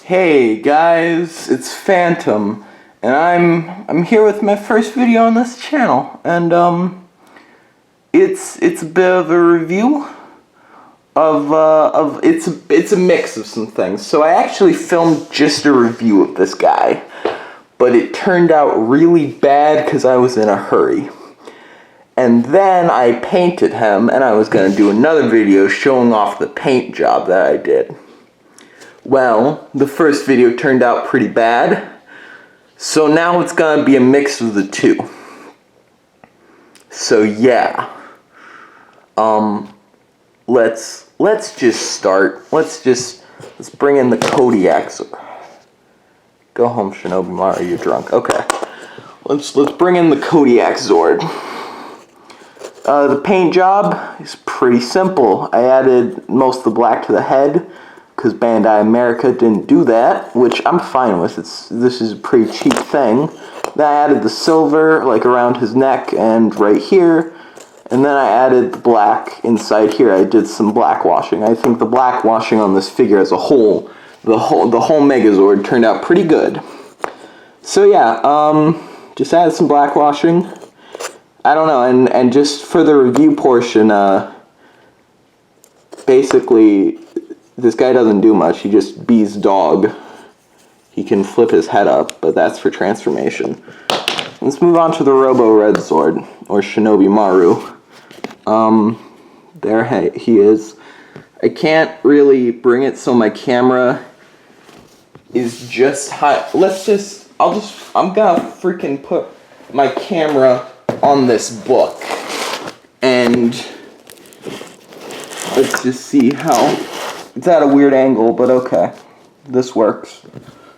Hey guys, it's Phantom, and I'm here with my first video on this channel, and it's a bit of a review of it's a mix of some things. So I actually filmed just a review of this guy, but it turned out really bad because I was in a hurry. And then I painted him, and I was gonna do another video showing off the paint job that I did. Well, the first video turned out pretty bad, so now it's gonna be a mix of the two. So yeah, let's just start. Let's bring in the Kodiak. Go home, Shinobi Mara, you're drunk. Okay, let's bring in the Kodiak Zord. The paint job is pretty simple. I added most of the black to the head, because Bandai America didn't do that, which I'm fine with. This is a pretty cheap thing. Then I added the silver, like around his neck and right here, and then I added the black inside here. I did some black washing. I think the black washing on this figure as a whole, the whole Megazord turned out pretty good. So yeah, just added some black washing. I don't know, and just for the review portion, basically, this guy doesn't do much. He just bees dog. He can flip his head up, but that's for transformation. Let's move on to the Robo Red Zord, or Shinobi Maru. There he is. I can't really bring it so my camera is just high. I'm gonna freaking put my camera on this book, and let's just see how. It's at a weird angle, but okay. This works.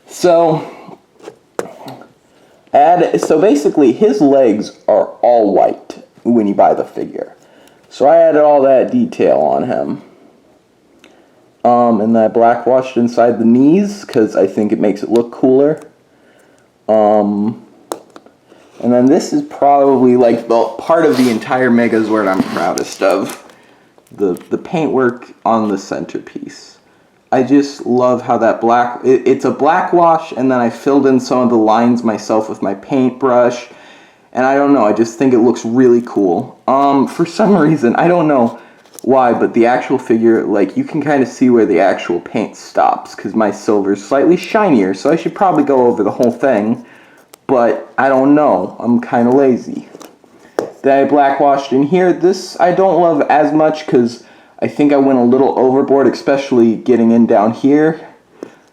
So basically his legs are all white when you buy the figure. So I added all that detail on him. And then I black washed inside the knees because I think it makes it look cooler. And then this is probably like the part of the entire Megazord I'm proudest of. The paintwork on the centerpiece. I just love how that black, it's a black wash, and then I filled in some of the lines myself with my paintbrush, and I don't know, I just think it looks really cool. For some reason, I don't know why, but the actual figure, like, you can kind of see where the actual paint stops, because my silver's slightly shinier, so I should probably go over the whole thing, but I don't know, I'm kind of lazy. That I black washed in here. This I don't love as much because I think I went a little overboard, especially getting in down here.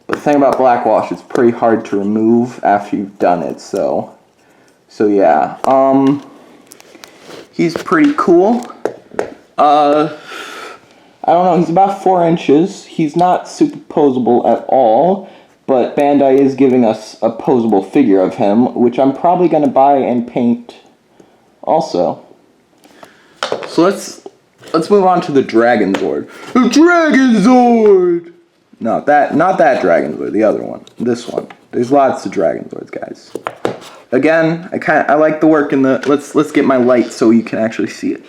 But the thing about black wash, it's pretty hard to remove after you've done it. So yeah. He's pretty cool. I don't know. He's about 4 inches. He's not super posable at all. But Bandai is giving us a posable figure of him, which I'm probably going to buy and paint also. So let's move on to the Dragon Zord. The Dragon Zord! Not that Dragon Zord, the other one. This one. There's lots of Dragon Zords, guys. Again, I like the work in the let's get my light so you can actually see it.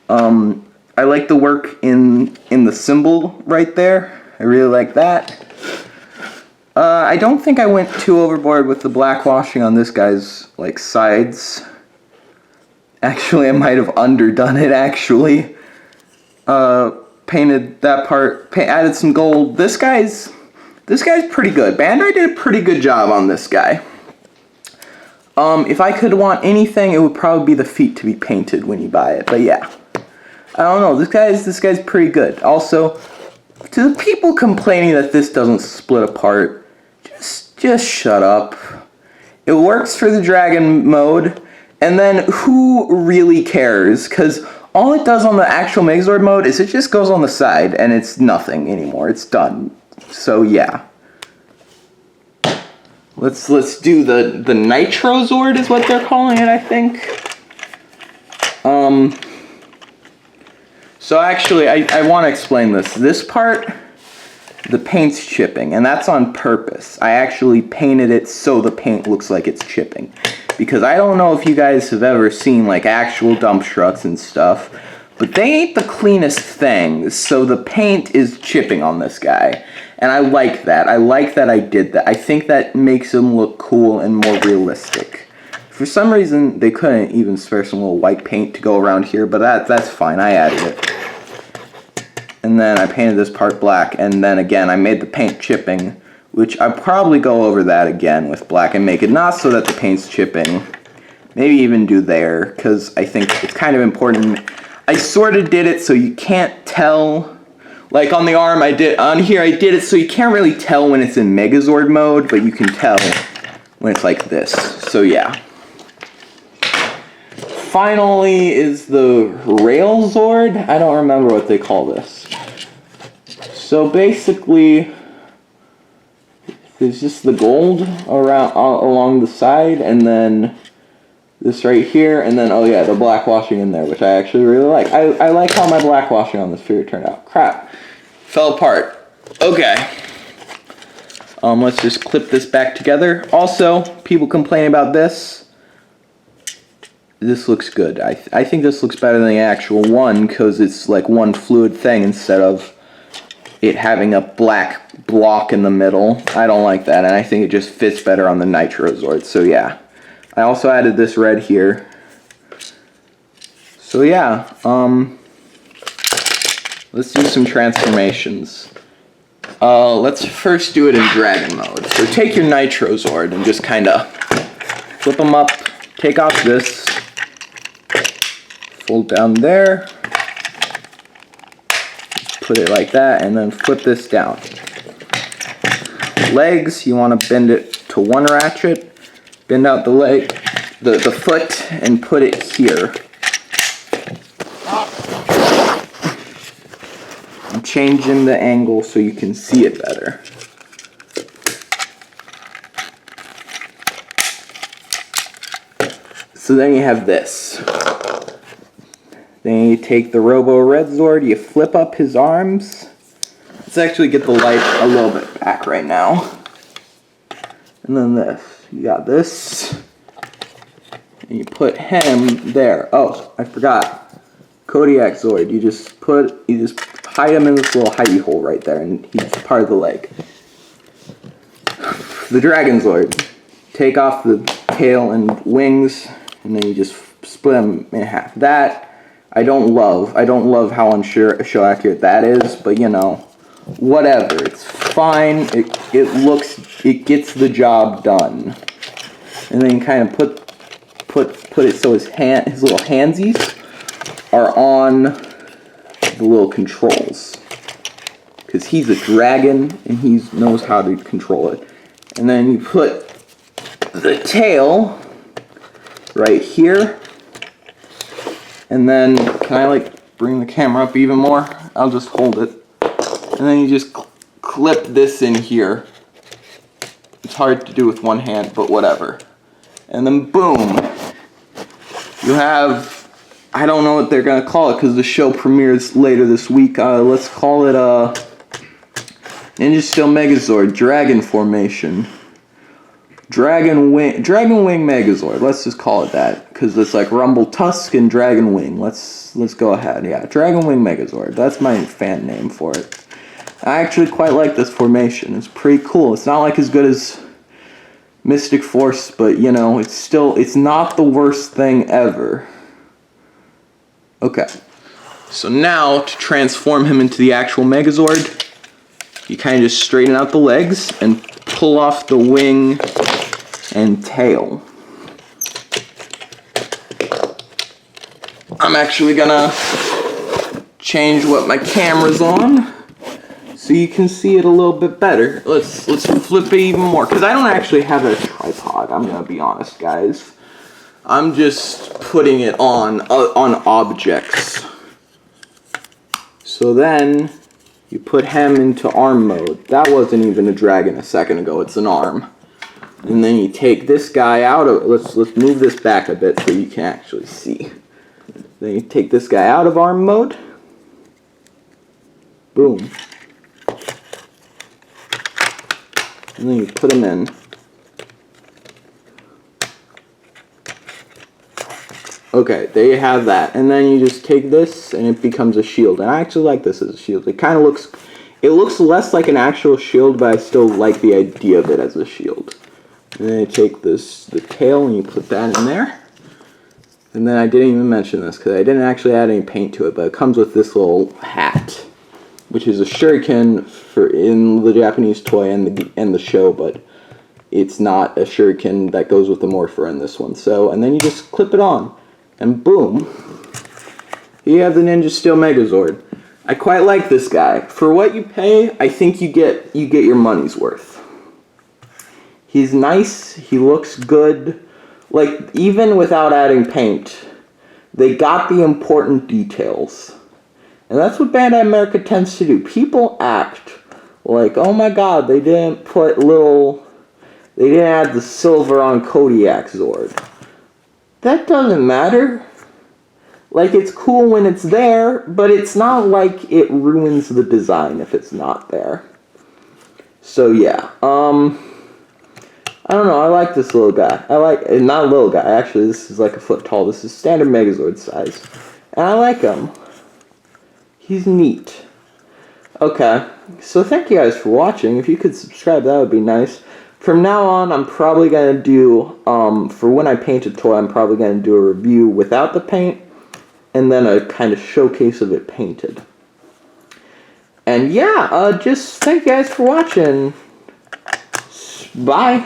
I like the work in the symbol right there. I really like that. I don't think I went too overboard with the black washing on this guy's like sides. Actually, I might have underdone it, actually. Painted that part, added some gold. This guy's pretty good. Bandai did a pretty good job on this guy. If I could want anything, it would probably be the feet to be painted when you buy it. But yeah. I don't know, this guy's pretty good. Also, to the people complaining that this doesn't split apart, just shut up. It works for the dragon mode. And then, who really cares? Because all it does on the actual Megazord mode is it just goes on the side, and it's nothing anymore. It's done. So, yeah. Let's do the Nitro Zord is what they're calling it, I think. So, actually, I want to explain this. This part, the paint's chipping, and that's on purpose. I actually painted it so the paint looks like it's chipping. Because I don't know if you guys have ever seen like actual dump trucks and stuff, but they ain't the cleanest things, so the paint is chipping on this guy. And I like that. I like that I did that. I think that makes him look cool and more realistic. For some reason, they couldn't even spare some little white paint to go around here, but that's fine. I added it. And then I painted this part black, and then again, I made the paint chipping, which I'll probably go over that again with black and make it not so that the paint's chipping. Maybe even do there, because I think it's kind of important. I sort of did it so you can't tell. Like on the arm, on here I did it so you can't really tell when it's in Megazord mode, but you can tell when it's like this. So yeah. Finally is the rail Zord. I don't remember what they call this. So basically, there's just the gold around along the side, and then this right here, and then, oh yeah, the black washing in there, which I actually really like. I like how my black washing on this figure turned out. Crap. Fell apart. Okay. Let's just clip this back together. Also, people complain about this. This looks good. I think this looks better than the actual one, because it's like one fluid thing instead of it having a black block in the middle. I don't like that, and I think it just fits better on the Nitro Zord, so yeah. I also added this red here. So yeah, let's do some transformations. Let's first do it in dragon mode. So take your Nitro Zord and just kind of flip them up, take off this, fold down there, put it like that, and then flip this down. Legs, you want to bend it to one ratchet, bend out the leg, the foot, and put it here. I'm changing the angle so you can see it better. So then you have this. Then you take the Robo Red Zord, you flip up his arms. Let's actually get the light a little bit back right now. And then this. You got this. And you put him there. Oh, I forgot. Kodiak Zord. You just hide him in this little hidey hole right there, and he's part of the leg. The Dragon Zord. Take off the tail and wings, and then you just split them in half. That I don't love how show accurate that is, but you know, whatever. It's fine. It gets the job done. And then you kind of put it so his little handsies are on the little controls, because he's a dragon and he knows how to control it. And then you put the tail right here. And then, can I like bring the camera up even more? I'll just hold it. And then you just clip this in here. It's hard to do with one hand, but whatever. And then boom. You have, I don't know what they're gonna call it because the show premieres later this week. Let's call it Ninja Steel Megazord Dragon Formation. Dragon Wing Megazord. Let's just call it that, because it's like Rumble Tusk and Dragon Wing. Let's go ahead. Yeah, Dragon Wing Megazord. That's my fan name for it. I actually quite like this formation. It's pretty cool. It's not like as good as Mystic Force, but you know, it's not the worst thing ever. Okay. So now to transform him into the actual Megazord, you kind of just straighten out the legs and pull off the wing and tail. I'm actually gonna change what my camera's on so you can see it a little bit better. Let's flip it even more, because I don't actually have a tripod. I'm gonna be honest, guys. I'm just putting it on objects. So then you put him into arm mode. That wasn't even a dragon a second ago. It's an arm. And then you take this guy out of, let's move this back a bit so you can actually see. Then you take this guy out of arm mode. Boom. And then you put him in. Okay, there you have that. And then you just take this and it becomes a shield. And I actually like this as a shield. It kind of looks, It looks less like an actual shield, but I still like the idea of it as a shield. And then you take the tail and you put that in there. And then I didn't even mention this because I didn't actually add any paint to it, but it comes with this little hat, which is a shuriken in the Japanese toy and the show, but it's not a shuriken that goes with the morpher in this one. So, and then you just clip it on, and boom, you have the Ninja Steel Megazord. I quite like this guy. For what you pay, I think you get your money's worth. He's nice, he looks good. Like, even without adding paint, they got the important details. And that's what Bandai America tends to do. People act like, oh my god, they didn't add the silver on Kodiak Zord. That doesn't matter. Like, it's cool when it's there, but it's not like it ruins the design if it's not there. So yeah, I don't know, I like this little guy. Not a little guy, actually, this is like a foot tall. This is standard Megazord size. And I like him. He's neat. Okay, so thank you guys for watching. If you could subscribe, that would be nice. From now on, I'm probably going to do, for when I paint a toy, I'm probably going to do a review without the paint, and then a kind of showcase of it painted. And yeah, just thank you guys for watching. Bye.